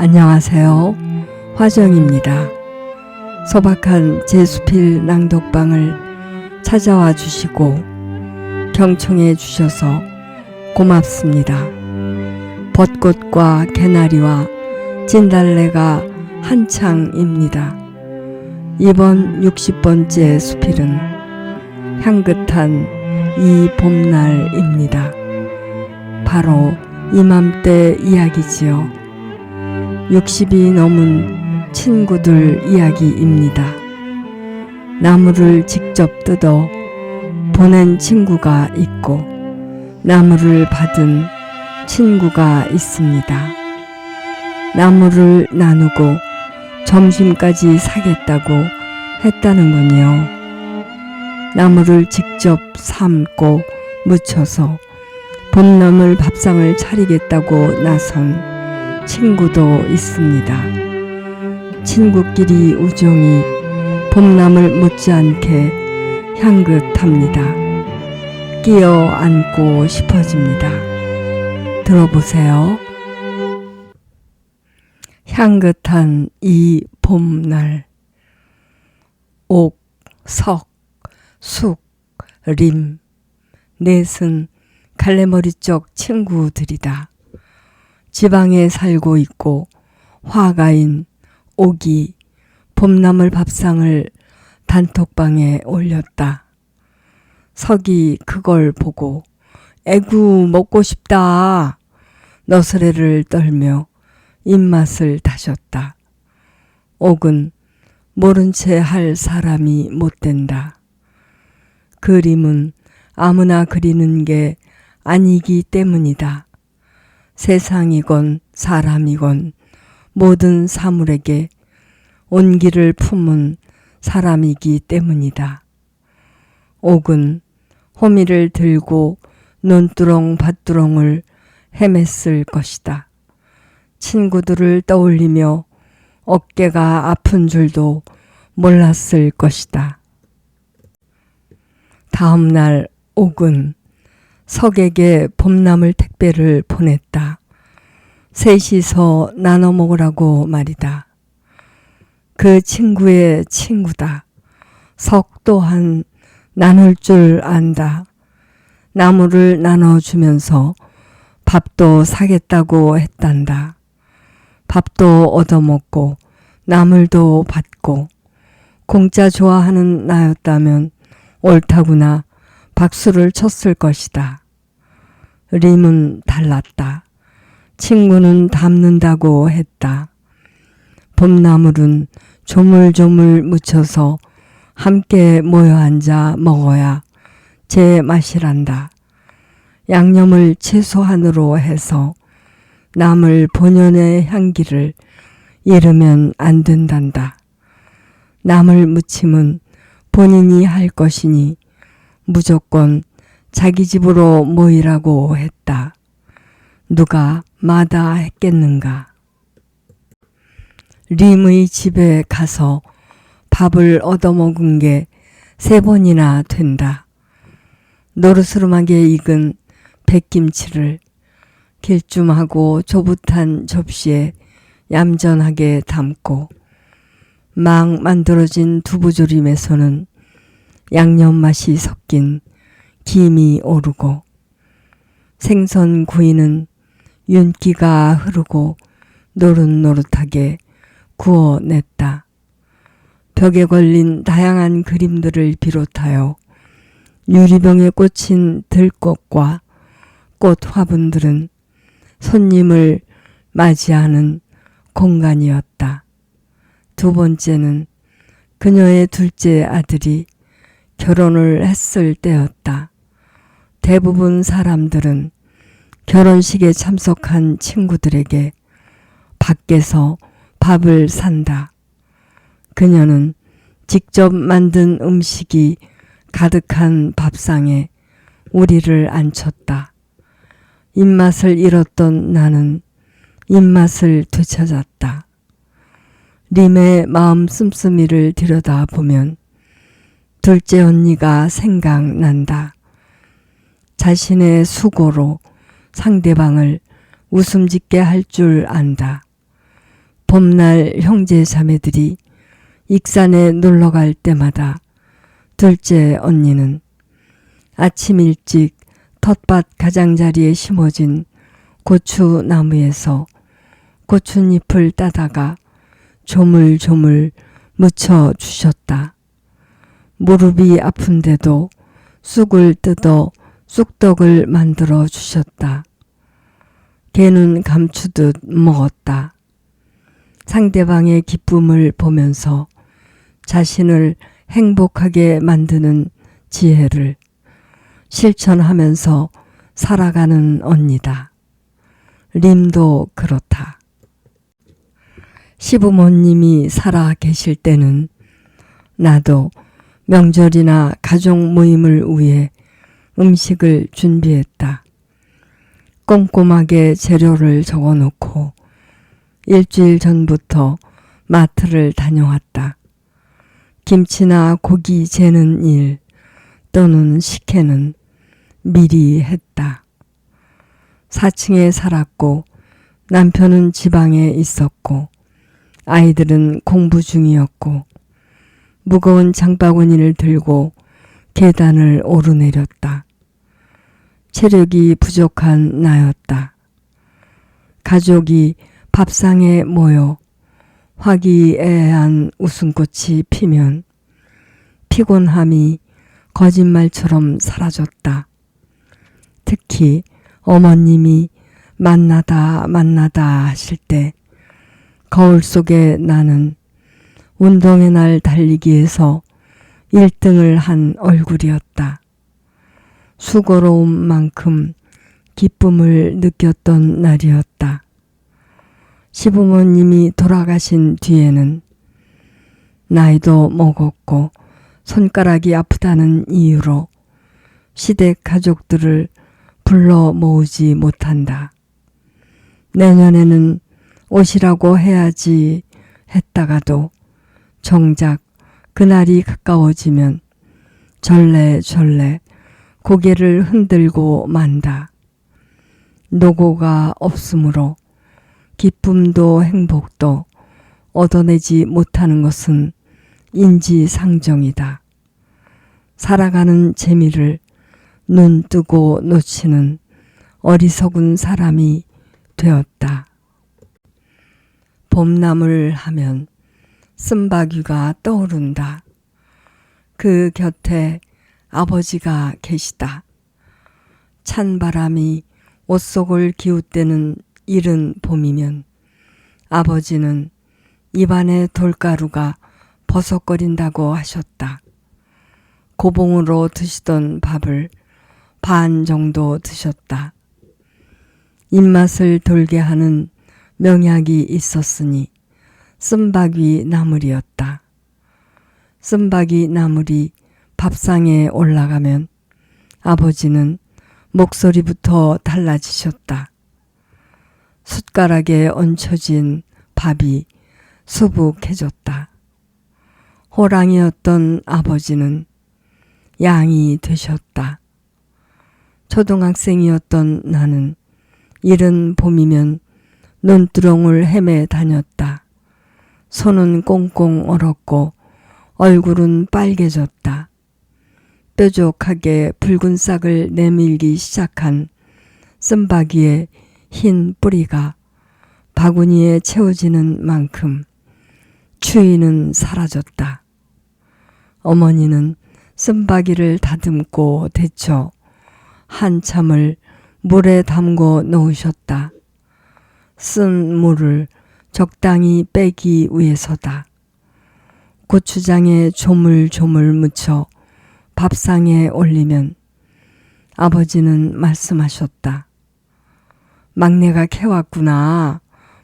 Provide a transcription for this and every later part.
안녕하세요. 화정입니다. 소박한 제수필 낭독방을 찾아와 주시고 경청해 주셔서 고맙습니다. 벚꽃과 개나리와 진달래가 한창입니다. 이번 60번째 수필은 향긋한 이 봄날입니다. 바로 이맘때 이야기지요. 60이 넘은 친구들 이야기입니다. 나무를 직접 뜯어 보낸 친구가 있고 나무를 받은 친구가 있습니다. 나무를 나누고 점심까지 사겠다고 했다는군요. 나무를 직접 삶고 무쳐서 봄나물 밥상을 차리겠다고 나선 친구도 있습니다. 친구끼리 우정이 봄나물 못지않게 향긋합니다. 끼어 안고 싶어집니다. 들어보세요. 향긋한 이 봄날, 옥, 석, 숙, 림, 넷은 갈래머리 쪽 친구들이다. 지방에 살고 있고 화가인 옥이 봄나물 밥상을 단톡방에 올렸다. 석이 그걸 보고 에구 먹고 싶다 너스레를 떨며 입맛을 다셨다. 옥은 모른 채 할 사람이 못 된다. 그림은 아무나 그리는 게 아니기 때문이다. 세상이건 사람이건 모든 사물에게 온기를 품은 사람이기 때문이다. 옥은 호미를 들고 논두렁 밭두렁을 헤맸을 것이다. 친구들을 떠올리며 어깨가 아픈 줄도 몰랐을 것이다. 다음 날 옥은 석에게 봄나물 택배를 보냈다. 셋이서 나눠 먹으라고 말이다. 그 친구의 친구다. 석 또한 나눌 줄 안다. 나무를 나눠주면서 밥도 사겠다고 했단다. 밥도 얻어먹고 나물도 받고 공짜 좋아하는 나였다면 옳다구나 박수를 쳤을 것이다. 림은 달랐다. 친구는 담는다고 했다. 봄나물은 조물조물 묻혀서 함께 모여 앉아 먹어야 제맛이란다. 양념을 최소한으로 해서 나물 본연의 향기를 잃으면 안 된단다. 나물 무침은 본인이 할 것이니 무조건 자기 집으로 모이라고 했다. 누가 마다했겠는가. 림의 집에 가서 밥을 얻어먹은 게 3번이나 된다. 노르스름하게 익은 백김치를 길쭉하고 조붓한 접시에 얌전하게 담고 막 만들어진 두부조림에서는 양념 맛이 섞인 김이 오르고 생선 구이는 윤기가 흐르고 노릇노릇하게 구워냈다. 벽에 걸린 다양한 그림들을 비롯하여 유리병에 꽂힌 들꽃과 꽃 화분들은 손님을 맞이하는 공간이었다. 두 번째는 그녀의 둘째 아들이 결혼을 했을 때였다. 대부분 사람들은 결혼식에 참석한 친구들에게 밖에서 밥을 산다. 그녀는 직접 만든 음식이 가득한 밥상에 우리를 앉혔다. 입맛을 잃었던 나는 입맛을 되찾았다. 림의 마음 씀씀이를 들여다보면 둘째 언니가 생각난다. 자신의 수고로 상대방을 웃음 짓게 할 줄 안다. 봄날 형제 자매들이 익산에 놀러갈 때마다 둘째 언니는 아침 일찍 텃밭 가장자리에 심어진 고추나무에서 고추잎을 따다가 조물조물 묻혀 주셨다. 무릎이 아픈데도 쑥을 뜯어 쑥떡을 만들어 주셨다. 개는 감추듯 먹었다. 상대방의 기쁨을 보면서 자신을 행복하게 만드는 지혜를 실천하면서 살아가는 언니다. 림도 그렇다. 시부모님이 살아 계실 때는 나도 명절이나 가족 모임을 위해 음식을 준비했다. 꼼꼼하게 재료를 적어놓고 일주일 전부터 마트를 다녀왔다. 김치나 고기 재는 일 또는 식혜는 미리 했다. 4층에 살았고 남편은 지방에 있었고 아이들은 공부 중이었고 무거운 장바구니를 들고 계단을 오르내렸다. 체력이 부족한 나였다. 가족이 밥상에 모여 화기애애한 웃음꽃이 피면 피곤함이 거짓말처럼 사라졌다. 특히 어머님이 만나다 하실 때 거울 속에 나는 운동의 날 달리기에서 1등을 한 얼굴이었다. 수고로운 만큼 기쁨을 느꼈던 날이었다. 시부모님이 돌아가신 뒤에는 나이도 먹었고 손가락이 아프다는 이유로 시댁 가족들을 불러 모으지 못한다. 내년에는 오시라고 해야지 했다가도 정작 그날이 가까워지면 절레절레 고개를 흔들고 만다. 노고가 없으므로 기쁨도 행복도 얻어내지 못하는 것은 인지상정이다. 살아가는 재미를 눈 뜨고 놓치는 어리석은 사람이 되었다. 봄나물 하면 쓴바귀가 떠오른다. 그 곁에 아버지가 계시다. 찬바람이 옷 속을 기웃대는 이른 봄이면 아버지는 입안에 돌가루가 버석거린다고 하셨다. 고봉으로 드시던 밥을 반 정도 드셨다. 입맛을 돌게 하는 명약이 있었으니 쓴바귀 나물이었다. 쓴바귀 나물이 밥상에 올라가면 아버지는 목소리부터 달라지셨다. 숟가락에 얹혀진 밥이 수북해졌다. 호랑이였던 아버지는 양이 되셨다. 초등학생이었던 나는 이른 봄이면 논두렁을 헤매 다녔다. 손은 꽁꽁 얼었고 얼굴은 빨개졌다. 뾰족하게 붉은 싹을 내밀기 시작한 쓴바귀의 흰 뿌리가 바구니에 채워지는 만큼 추위는 사라졌다. 어머니는 쓴바귀를 다듬고 데쳐 한참을 물에 담궈 놓으셨다. 쓴 물을 적당히 빼기 위해서다. 고추장에 조물조물 묻혀 밥상에 올리면 아버지는 말씀하셨다. 막내가 캐왔구나.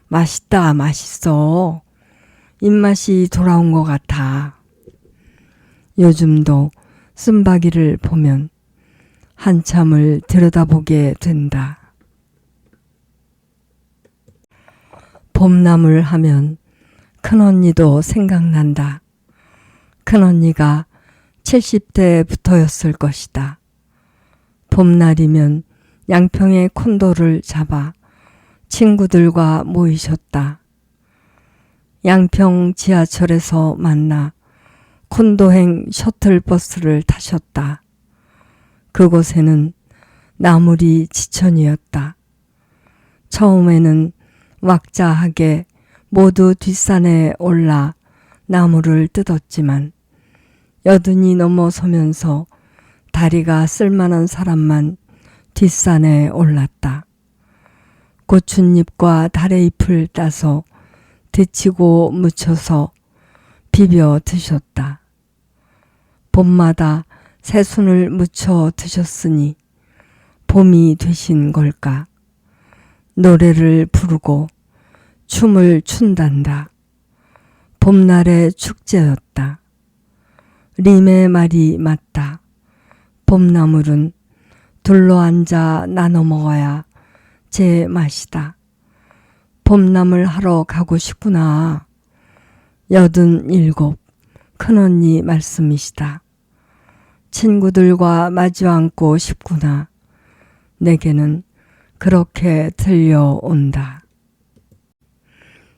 맛있다, 맛있어. 입맛이 돌아온 것 같아. 요즘도 쓴바귀를 보면 한참을 들여다보게 된다. 봄나물 하면 큰언니도 생각난다. 큰언니가 70대부터였을 것이다. 봄날이면 양평의 콘도를 잡아 친구들과 모이셨다. 양평 지하철에서 만나 콘도행 셔틀버스를 타셨다. 그곳에는 나물이 지천이었다. 처음에는 왁자하게 모두 뒷산에 올라 나무를 뜯었지만 여든이 넘어서면서 다리가 쓸만한 사람만 뒷산에 올랐다. 고춧잎과 다래잎을 따서 데치고 무쳐서 비벼 드셨다. 봄마다 새순을 무쳐 드셨으니 봄이 되신 걸까? 노래를 부르고 춤을 춘단다. 봄날의 축제였다. 림의 말이 맞다. 봄나물은 둘러앉아 나눠 먹어야 제 맛이다. 봄나물 하러 가고 싶구나. 87 큰언니 말씀이시다. 친구들과 마주 앉고 싶구나. 내게는 그렇게 들려온다.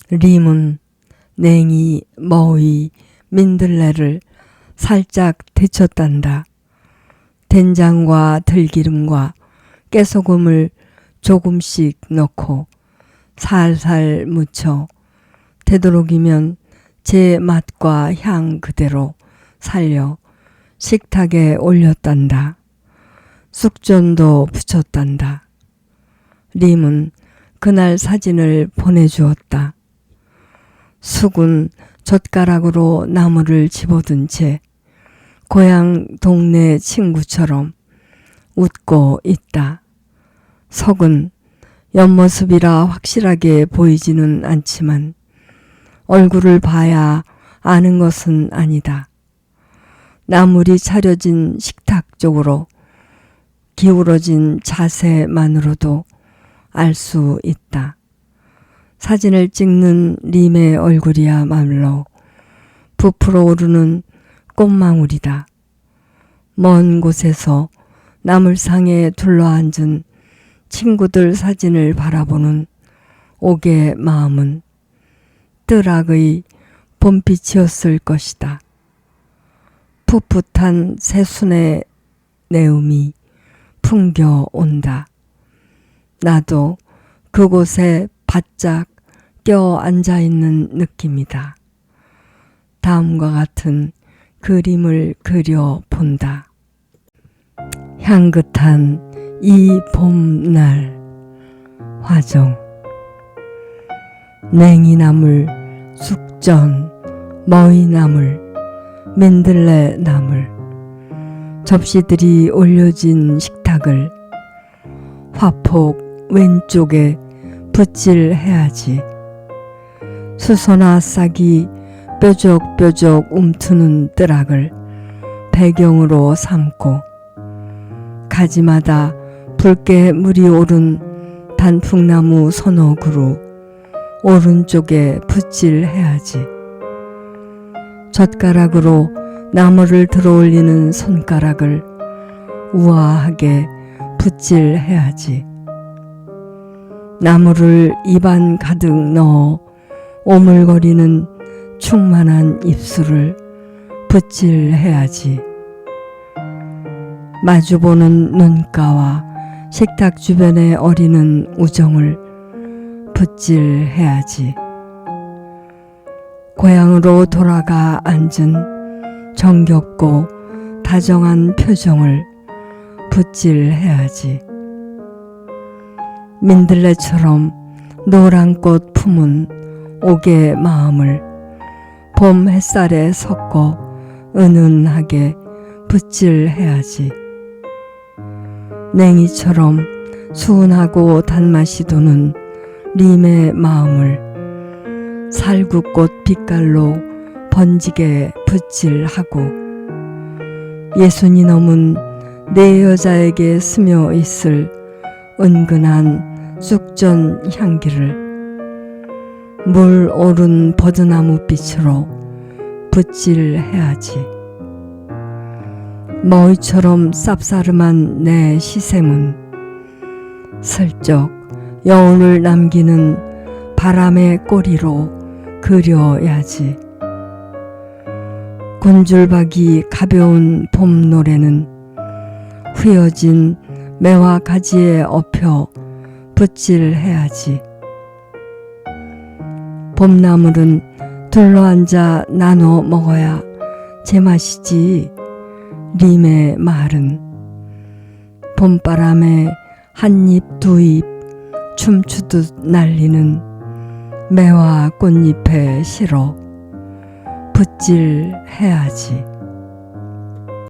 림은 냉이, 머위, 민들레를 살짝 데쳤단다. 된장과 들기름과 깨소금을 조금씩 넣고 살살 무쳐 되도록이면 제 맛과 향 그대로 살려 식탁에 올렸단다. 쑥전도 붙였단다. 림은 그날 사진을 보내주었다. 쑥은 젓가락으로 나무를 집어든 채 고향 동네 친구처럼 웃고 있다. 석은 옆모습이라 확실하게 보이지는 않지만 얼굴을 봐야 아는 것은 아니다. 나물이 차려진 식탁 쪽으로 기울어진 자세만으로도 알 수 있다. 사진을 찍는 림의 얼굴이야말로 부풀어 오르는 꽃망울이다. 먼 곳에서 나물상에 둘러앉은 친구들 사진을 바라보는 옥의 마음은 뜨락의 봄빛이었을 것이다. 풋풋한 새순의 내음이 풍겨온다. 나도 그곳에 바짝 껴앉아있는 느낌이다. 다음과 같은 그림을 그려본다. 향긋한 이 봄날 화정. 냉이나물, 쑥전, 머위나물, 민들레나물, 접시들이 올려진 식탁을 화폭 왼쪽에 붓질해야지. 수소나 싹이 뾰족뾰족 움트는 뜨락을 배경으로 삼고 가지마다 붉게 물이 오른 단풍나무 서너 그루 오른쪽에 붓질해야지. 젓가락으로 나무를 들어올리는 손가락을 우아하게 붓질해야지. 나무를 입안 가득 넣어 오물거리는 충만한 입술을 붓질해야지. 마주보는 눈가와 식탁 주변에 어리는 우정을 붓질해야지. 고향으로 돌아가 앉은 정겹고 다정한 표정을 붓질해야지. 민들레처럼 노란 꽃 품은 옥의 마음을 봄 햇살에 섞어 은은하게 붓질해야지. 냉이처럼 수은하고 단맛이 도는 림의 마음을 살구꽃 빛깔로 번지게 붓질하고 예순이 넘은 내 여자에게 스며 있을 은근한 쑥전 향기를 물 오른 버드나무 빛으로 붓질해야지. 머위처럼 쌉싸름한 내 시샘은 슬쩍 여운을 남기는 바람의 꼬리로 그려야지. 곤줄박이 가벼운 봄 노래는 휘어진 매화 가지에 엎여 붓질해야지. 봄나물은 둘러앉아 나눠 먹어야 제맛이지. 림의 말은 봄바람에 한 잎 두 잎 춤추듯 날리는 매화 꽃잎에 실어 붓질해야지.